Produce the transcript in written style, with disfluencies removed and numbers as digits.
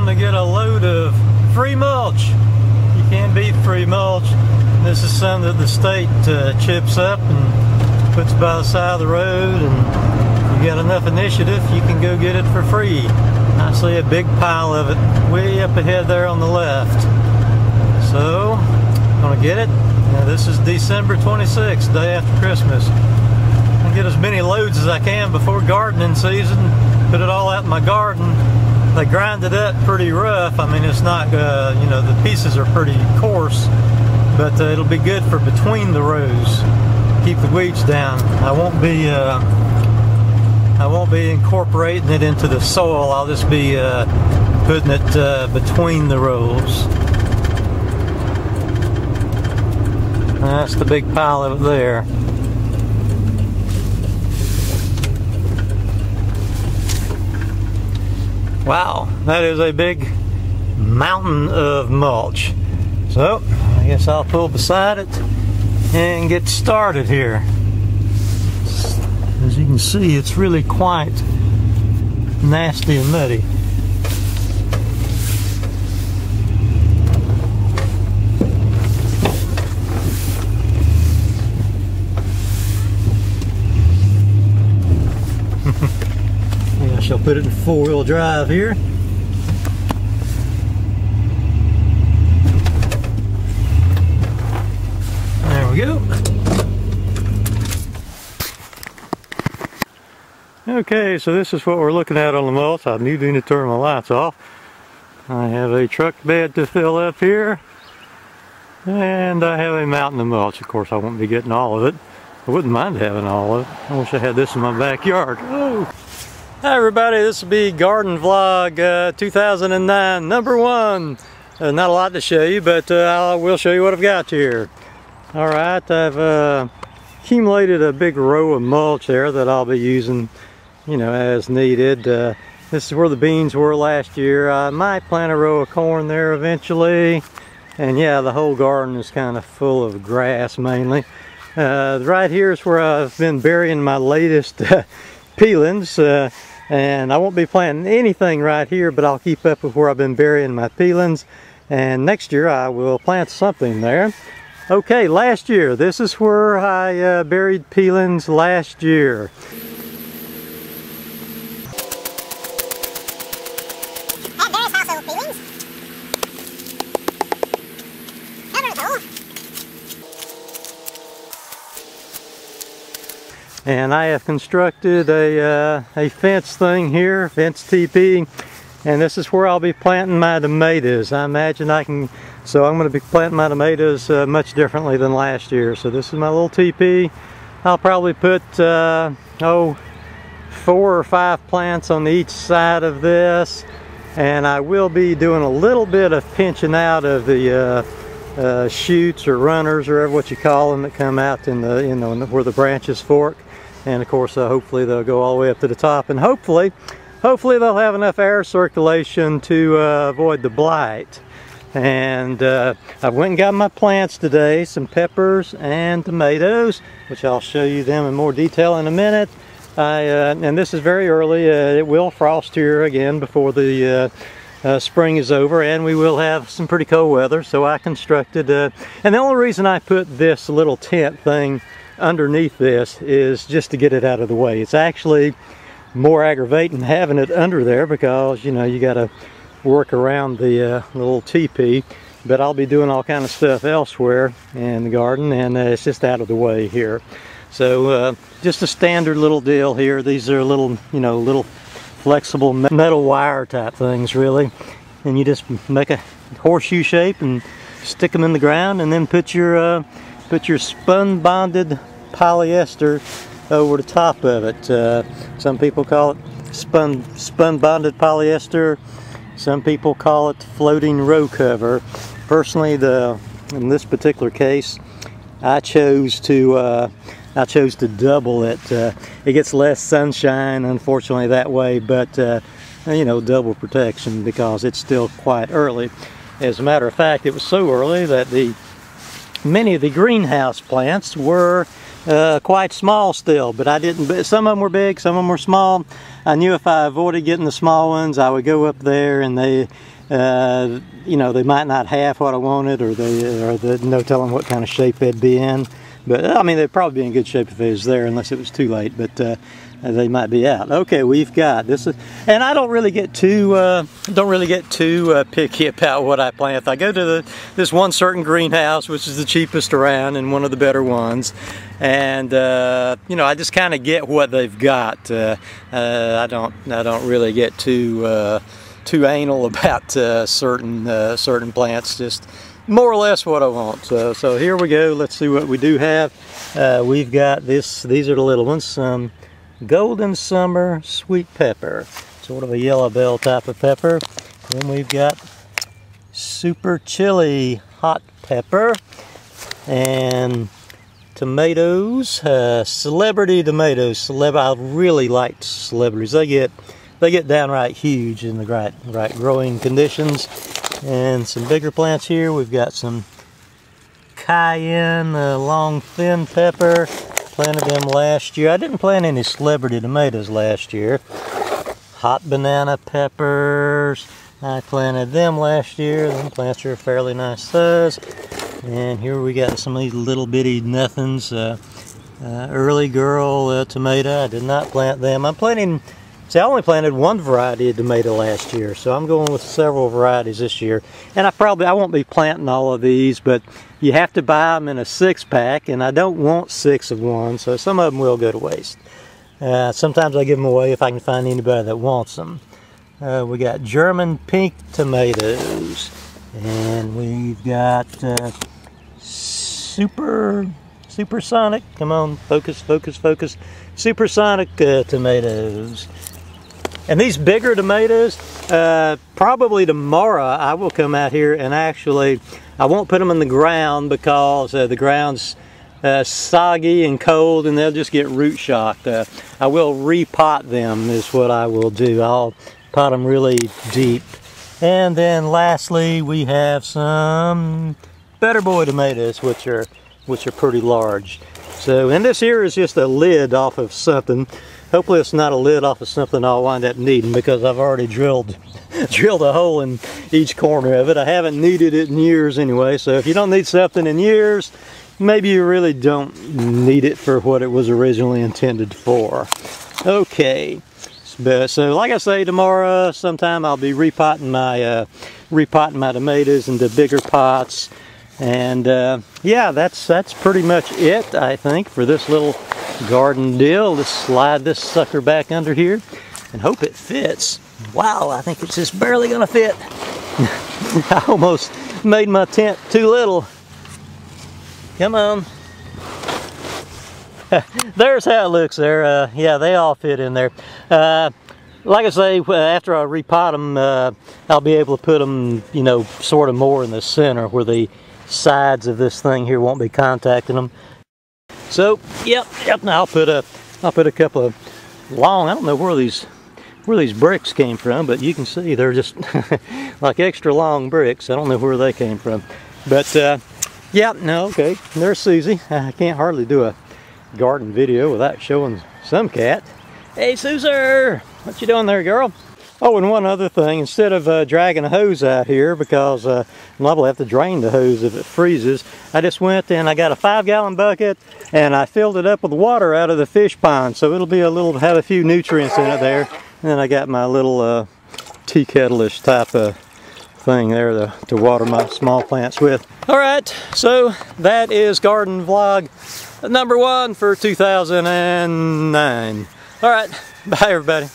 to get a load of free mulch. You can't beat free mulch. This is some that the state chips up and puts by the side of the road, and if you got enough initiative, you can go get it for free. I see a big pile of it way up ahead there on the left. So, I'm gonna get it. Now, this is December 26th, day after Christmas. I'll get as many loads as I can before gardening season. Put it all out in my garden. They grind it up pretty rough. I mean, it's not, you know, the pieces are pretty coarse, but it'll be good for between the rows. Keep the weeds down. I won't be incorporating it into the soil. I'll just be putting it between the rows. That's the big pile of it there. Wow, that is a big mountain of mulch. So, I guess I'll pull beside it and get started here. As you can see, it's really quite nasty and muddy. Yeah, I shall put it in four-wheel drive here. There we go. Okay, so this is what we're looking at on the mulch. I need to turn my lights off. I have a truck bed to fill up here, and I have a mountain of mulch. Of course, I won't be getting all of it. I wouldn't mind having all of it. I wish I had this in my backyard. Oh. Hi everybody, this will be Garden Vlog 2009, number 1. Not a lot to show you, but I will show you what I've got here. Alright, I've accumulated a big row of mulch there that I'll be using, you know, as needed. This is where the beans were last year. I might plant a row of corn there eventually. And yeah, the whole garden is kind of full of grass mainly. Right here is where I've been burying my latest peelings. And I won't be planting anything right here, but I'll keep up with where I've been burying my peelings. And next year I will plant something there. Okay, last year, this is where I buried peelings last year. And I have constructed a fence thing here, fence TP, and this is where I'll be planting my tomatoes. I imagine I can, so I'm going to be planting my tomatoes much differently than last year. So this is my little TP. I'll probably put, 4 or 5 plants on each side of this, and I will be doing a little bit of pinching out of the shoots or runners, or what you call them, that come out in the, where the branches fork. And of course, hopefully they'll go all the way up to the top, and hopefully they'll have enough air circulation to avoid the blight. And I went and got my plants today, some peppers and tomatoes, which I'll show you them in more detail in a minute. And this is very early. It will frost here again before the spring is over, and we will have some pretty cold weather. So I constructed, and the only reason I put this little tent thing underneath this is just to get it out of the way. It's actually more aggravating having it under there because, you know, you got to work around the little teepee. But I'll be doing all kind of stuff elsewhere in the garden, and it's just out of the way here. So just a standard little deal here. These are little, you know, little flexible metal wire type things, really. And you just make a horseshoe shape and stick them in the ground, and then put your spun bonded polyester over the top of it. Some people call it spun bonded polyester. Some people call it floating row cover. Personally, in this particular case, I chose to double it. It gets less sunshine, unfortunately, that way, but you know, double protection because it's still quite early. As a matter of fact, it was so early that many of the greenhouse plants were quite small still, but I didn't. Some of them were big, some of them were small. I knew if I avoided getting the small ones, I would go up there and you know, they might not have what I wanted, or no telling what kind of shape they'd be in. But I mean, they'd probably be in good shape if it was there, unless it was too late. But they might be out. Okay, we've got this is, and I don't really get too picky about what I plant. I go to this one certain greenhouse, which is the cheapest around and one of the better ones, and you know, I just kind of get what they've got. I don't really get too anal about certain plants. Just more or less what I want. So here we go. Let's see what we do have. We've got this. These are the little ones. Golden Summer Sweet Pepper, sort of a yellow bell type of pepper. Then we've got Super Chili Hot Pepper, and tomatoes, Celebrity tomatoes. I really like celebrities. They get downright huge in the right growing conditions. And some bigger plants here. We've got some Cayenne long thin pepper. Planted them last year. I didn't plant any Celebrity tomatoes last year. Hot banana peppers. I planted them last year. Them plants are a fairly nice size. And here we got some of these little bitty nothings. Early girl tomato. I did not plant them. See, I only planted one variety of tomato last year, so I'm going with several varieties this year. And I won't be planting all of these, but you have to buy them in a 6-pack, and I don't want 6 of one, so some of them will go to waste. Sometimes I give them away if I can find anybody that wants them. We got German pink tomatoes, and we've got Supersonic. Come on, focus, focus, focus. Supersonic tomatoes. And these bigger tomatoes, probably tomorrow I will come out here and actually, I won't put them in the ground because the ground's soggy and cold and they'll just get root shocked. I will repot them is what I will do. I'll pot them really deep. And then lastly we have some Better Boy tomatoes, which are pretty large. So, and this here is just a lid off of something. Hopefully it's not a lid off of something I'll wind up needing, because I've already drilled a hole in each corner of it. I haven't needed it in years anyway, so if you don't need something in years, maybe you really don't need it for what it was originally intended for. Okay, so like I say, tomorrow sometime I'll be repotting my tomatoes into bigger pots. And yeah, that's pretty much it, I think, for this little garden deal. Let's slide this sucker back under here and hope it fits. Wow, I think it's just barely gonna fit. I almost made my tent too little. Come on. There's how it looks there. Yeah, they all fit in there. Like I say, after I repot them, I'll be able to put them, you know, sort of more in the center where the sides of this thing here won't be contacting them. So, yep. Now I'll put a couple of long. I don't know where these bricks came from, but you can see they're just like extra long bricks. I don't know where they came from, but yeah. No, okay. There's Susie. I can't hardly do a garden video without showing some cat. Hey, Susie, what you doing there, girl? Oh, and one other thing, instead of dragging a hose out here, because I'm liable to have to drain the hose if it freezes, I just went and I got a 5-gallon bucket and I filled it up with water out of the fish pond, so it'll be have a few nutrients in it there. And then I got my little tea kettle-ish type of thing there to water my small plants with. Alright, so that is garden vlog number 1 for 2009. Alright, bye everybody.